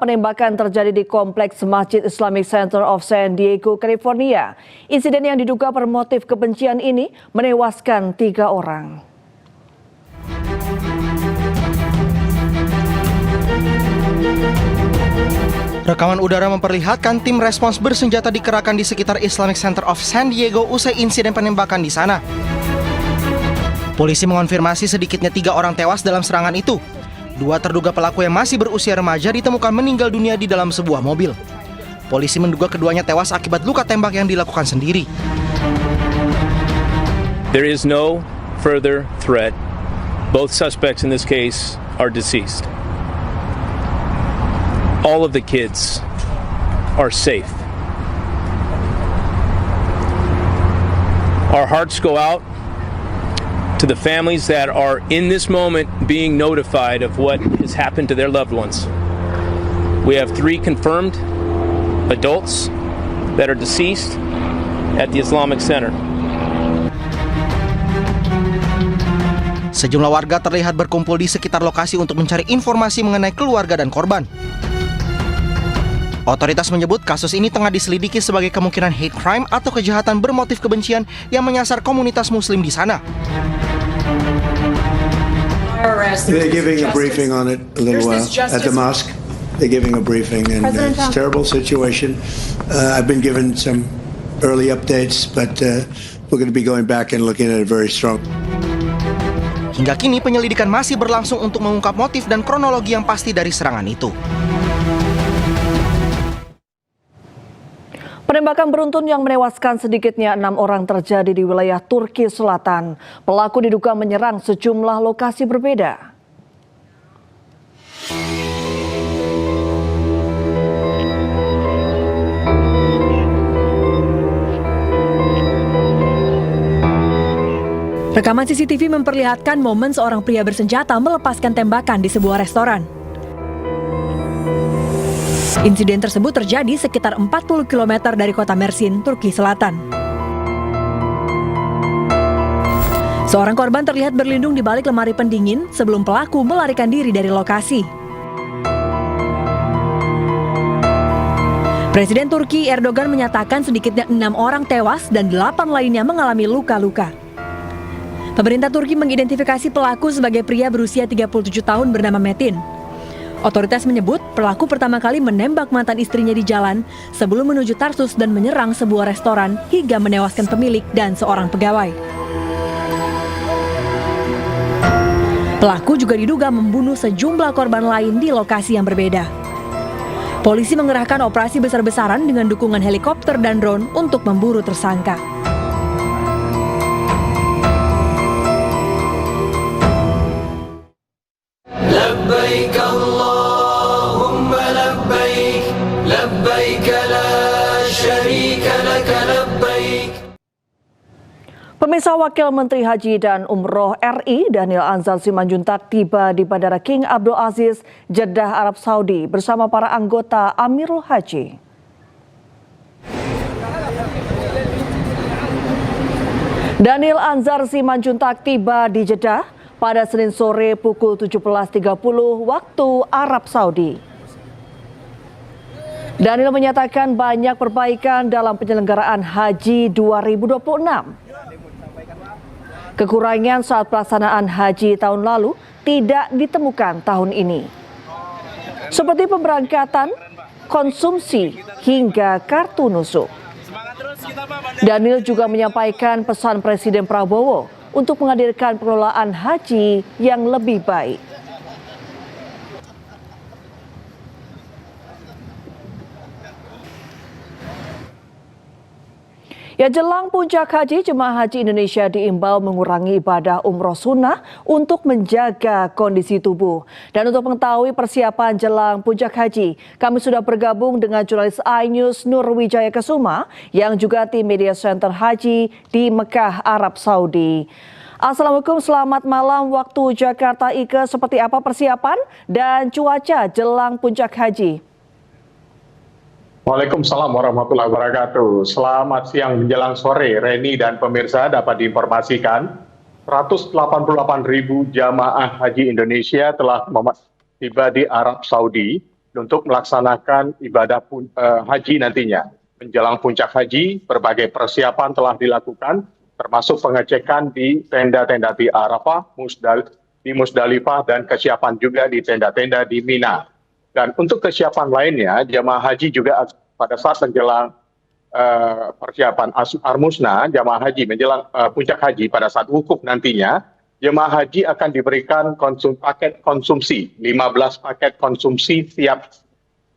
Penembakan terjadi di kompleks Masjid Islamic Center of San Diego, California. Insiden yang diduga bermotif kebencian ini menewaskan 3 orang. Rekaman udara memperlihatkan tim respons bersenjata dikerahkan di sekitar Islamic Center of San Diego usai insiden penembakan di sana. Polisi mengonfirmasi sedikitnya 3 orang tewas dalam serangan itu. 2 terduga pelaku yang masih berusia remaja ditemukan meninggal dunia di dalam sebuah mobil. Polisi menduga keduanya tewas akibat luka tembak yang dilakukan sendiri. There is no further threat. Both suspects in this case are deceased. All of the kids are safe. Our hearts go out to the families that are in this moment being notified of what has happened to their loved ones. We have 3 confirmed adults that are deceased at the Islamic Center. Sejumlah warga terlihat berkumpul di sekitar lokasi untuk mencari informasi mengenai keluarga dan korban. Otoritas menyebut kasus ini tengah diselidiki sebagai kemungkinan hate crime atau kejahatan bermotif kebencian yang menyasar komunitas muslim di sana. They're giving a briefing on it a little while at the mosque. They're giving a briefing, and it's a terrible situation. I've been given some early updates, but we're going to be going back and looking at it very strong. Hingga kini penyelidikan masih berlangsung untuk mengungkap motif dan kronologi yang pasti dari serangan itu. Penembakan beruntun yang menewaskan sedikitnya 6 orang terjadi di wilayah Turki Selatan. Pelaku diduga menyerang sejumlah lokasi berbeda. Rekaman CCTV memperlihatkan momen seorang pria bersenjata melepaskan tembakan di sebuah restoran. Insiden tersebut terjadi sekitar 40 km dari kota Mersin, Turki Selatan. Seorang korban terlihat berlindung di balik lemari pendingin sebelum pelaku melarikan diri dari lokasi. Presiden Turki Erdogan menyatakan sedikitnya 6 orang tewas dan 8 lainnya mengalami luka-luka. Pemerintah Turki mengidentifikasi pelaku sebagai pria berusia 37 tahun bernama Metin. Otoritas menyebut pelaku pertama kali menembak mantan istrinya di jalan sebelum menuju Tarsus dan menyerang sebuah restoran hingga menewaskan pemilik dan seorang pegawai. Pelaku juga diduga membunuh sejumlah korban lain di lokasi yang berbeda. Polisi mengerahkan operasi besar-besaran dengan dukungan helikopter dan drone untuk memburu tersangka. لبيك اللهم لبيك لبيك لا شريك لك لبيك. Pemirsa, Wakil Menteri Haji dan Umroh RI Daniel Anzar Simanjuntak tiba di Bandara King Abdul Aziz, Jeddah, Arab Saudi bersama para anggota Amirul Haji. Daniel Anzar Simanjuntak tiba di Jeddah pada Senin sore pukul 17.30 waktu Arab Saudi. Daniel menyatakan banyak perbaikan dalam penyelenggaraan Haji 2026. Kekurangan saat pelaksanaan haji tahun lalu tidak ditemukan tahun ini. Seperti pemberangkatan, konsumsi, hingga kartu nusuk. Daniel juga menyampaikan pesan Presiden Prabowo untuk menghadirkan pengelolaan haji yang lebih baik. Ya, jelang puncak haji, jemaah haji Indonesia diimbau mengurangi ibadah umroh sunnah untuk menjaga kondisi tubuh. Dan untuk mengetahui persiapan jelang puncak haji, kami sudah bergabung dengan jurnalis iNews Nur Wijaya Kesuma yang juga tim Media Center Haji di Mekah, Arab Saudi. Assalamualaikum, selamat malam waktu Jakarta. Ike, seperti apa persiapan dan cuaca jelang puncak haji? Waalaikumsalam warahmatullahi wabarakatuh. Selamat siang menjelang sore, Reni dan pemirsa. Dapat diinformasikan 188.000 jamaah haji Indonesia telah tiba di Arab Saudi untuk melaksanakan ibadah haji nantinya. Menjelang puncak haji, berbagai persiapan telah dilakukan, termasuk pengecekan di tenda-tenda di Arafah, di Musdalifah, dan kesiapan juga di tenda-tenda di Mina. Dan untuk kesiapan lainnya, jemaah haji juga pada saat menjelang persiapan Armusna, jemaah haji menjelang puncak haji pada saat wukuf nantinya, jemaah haji akan diberikan paket konsumsi, 15 paket konsumsi siap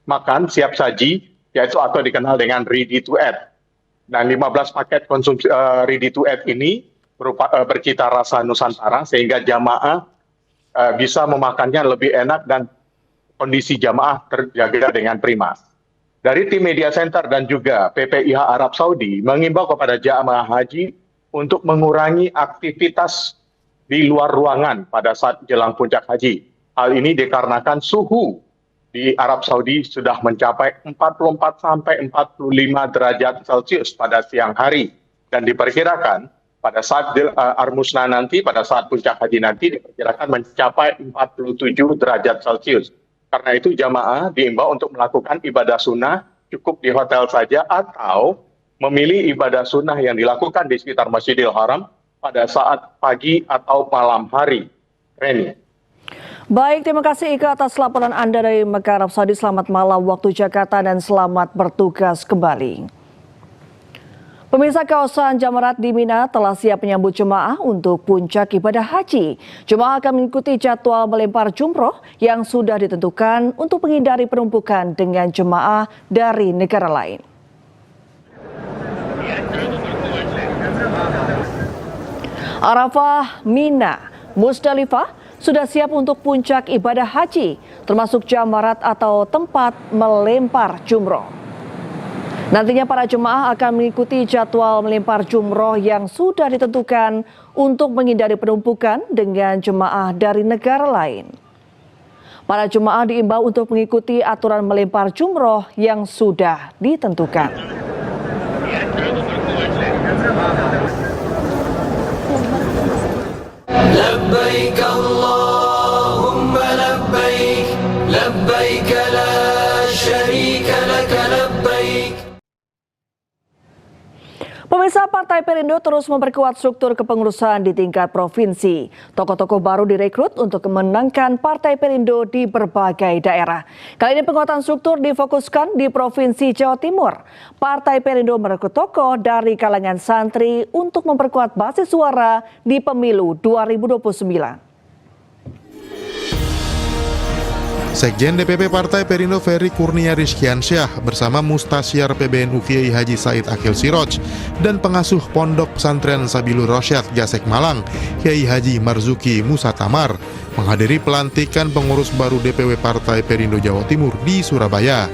makan, siap saji, yaitu atau dikenal dengan ready to eat. Dan 15 paket konsumsi ready to eat ini bercita rasa Nusantara, sehingga jamaah bisa memakannya lebih enak dan kondisi jamaah terjaga dengan prima. Dari tim Media Center dan juga PPIH Arab Saudi mengimbau kepada jamaah haji untuk mengurangi aktivitas di luar ruangan pada saat jelang puncak haji. Hal ini dikarenakan suhu di Arab Saudi sudah mencapai 44 sampai 45 derajat Celcius pada siang hari, dan diperkirakan pada saat Armusna nanti, pada saat puncak haji nanti diperkirakan mencapai 47 derajat Celcius. Karena itu jamaah diimbau untuk melakukan ibadah sunnah cukup di hotel saja, atau memilih ibadah sunnah yang dilakukan di sekitar Masjidil Haram pada saat pagi atau malam hari. Reni. Baik, terima kasih Ika atas laporan Anda dari Mekah, Arab Saudi. Selamat malam waktu Jakarta dan selamat bertugas kembali. Pemirsa, kawasan Jamarat di Mina telah siap menyambut jemaah untuk puncak ibadah haji. Jemaah akan mengikuti jadwal melempar jumroh yang sudah ditentukan untuk menghindari penumpukan dengan jemaah dari negara lain. Arafah, Mina, Musdalifah sudah siap untuk puncak ibadah haji, termasuk jamarat atau tempat melempar jumroh. Nantinya para jemaah akan mengikuti jadwal melempar jumroh yang sudah ditentukan untuk menghindari penumpukan dengan jemaah dari negara lain. Para jemaah diimbau untuk mengikuti aturan melempar jumroh yang sudah ditentukan. Labbaik Allahumma labbaik, labbaik la syarika laka labbaik. Pemirsa, Partai Perindo terus memperkuat struktur kepengurusan di tingkat provinsi. Tokoh-tokoh baru direkrut untuk memenangkan Partai Perindo di berbagai daerah. Kali ini penguatan struktur difokuskan di Provinsi Jawa Timur. Partai Perindo merekrut tokoh dari kalangan santri untuk memperkuat basis suara di pemilu 2029. Sekjen DPP Partai Perindo Ferry Kurnia Rizkiansyah bersama Mustasyar PBNU Kiai Haji Said Akhil Siroj dan pengasuh Pondok Pesantren Sabilur Rosyad Gasek Malang Kiai Haji Marzuki Musa Tamar menghadiri pelantikan pengurus baru DPW Partai Perindo Jawa Timur di Surabaya.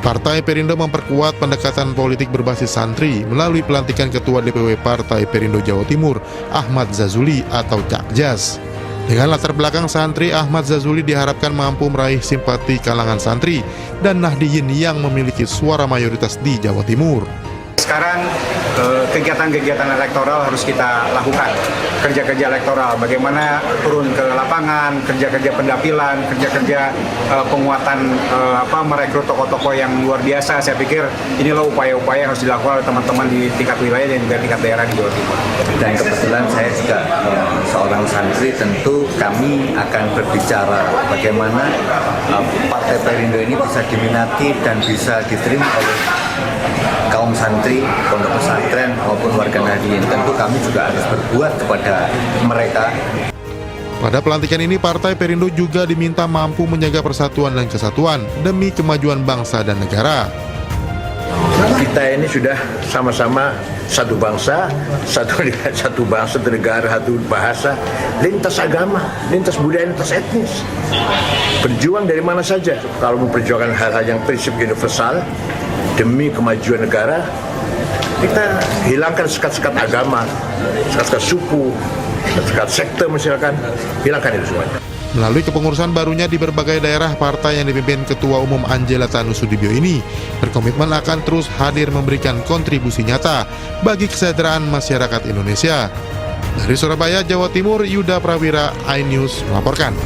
Partai Perindo memperkuat pendekatan politik berbasis santri melalui pelantikan Ketua DPW Partai Perindo Jawa Timur Ahmad Zazuli atau Cak Jas. Dengan latar belakang santri, Ahmad Zazuli diharapkan mampu meraih simpati kalangan santri dan Nahdiyin yang memiliki suara mayoritas di Jawa Timur. Sekarang kegiatan-kegiatan elektoral harus kita lakukan, kerja-kerja elektoral, bagaimana turun ke lapangan, kerja-kerja pendapilan, kerja-kerja penguatan, merekrut tokoh-tokoh yang luar biasa. Saya pikir inilah upaya-upaya yang harus dilakukan oleh teman-teman di tingkat wilayah dan juga tingkat daerah di Jawa Timur. Dan kebetulan saya juga seorang santri, tentu kami akan berbicara bagaimana Partai Perindo ini bisa diminati dan bisa diterima oleh kaum santri, pondok pesantren maupun warga Nahdiyin. Tentu kami juga harus berbuat kepada mereka. Pada pelantikan ini, Partai Perindo juga diminta mampu menjaga persatuan dan kesatuan demi kemajuan bangsa dan negara. Kita ini sudah sama-sama satu bangsa, satu bangsa, satu negara, satu bahasa, lintas agama, lintas budaya, lintas etnis. Berjuang dari mana saja. Kalau memperjuangkan hal-hal yang prinsip universal demi kemajuan negara, kita hilangkan sekat-sekat agama, sekat-sekat suku, sekat sekte misalkan, hilangkan itu semuanya. Melalui kepengurusan barunya di berbagai daerah, partai yang dipimpin Ketua Umum Anjela Tanusudibyo ini berkomitmen akan terus hadir memberikan kontribusi nyata bagi kesejahteraan masyarakat Indonesia. Dari Surabaya, Jawa Timur, Yuda Prawira, iNews melaporkan.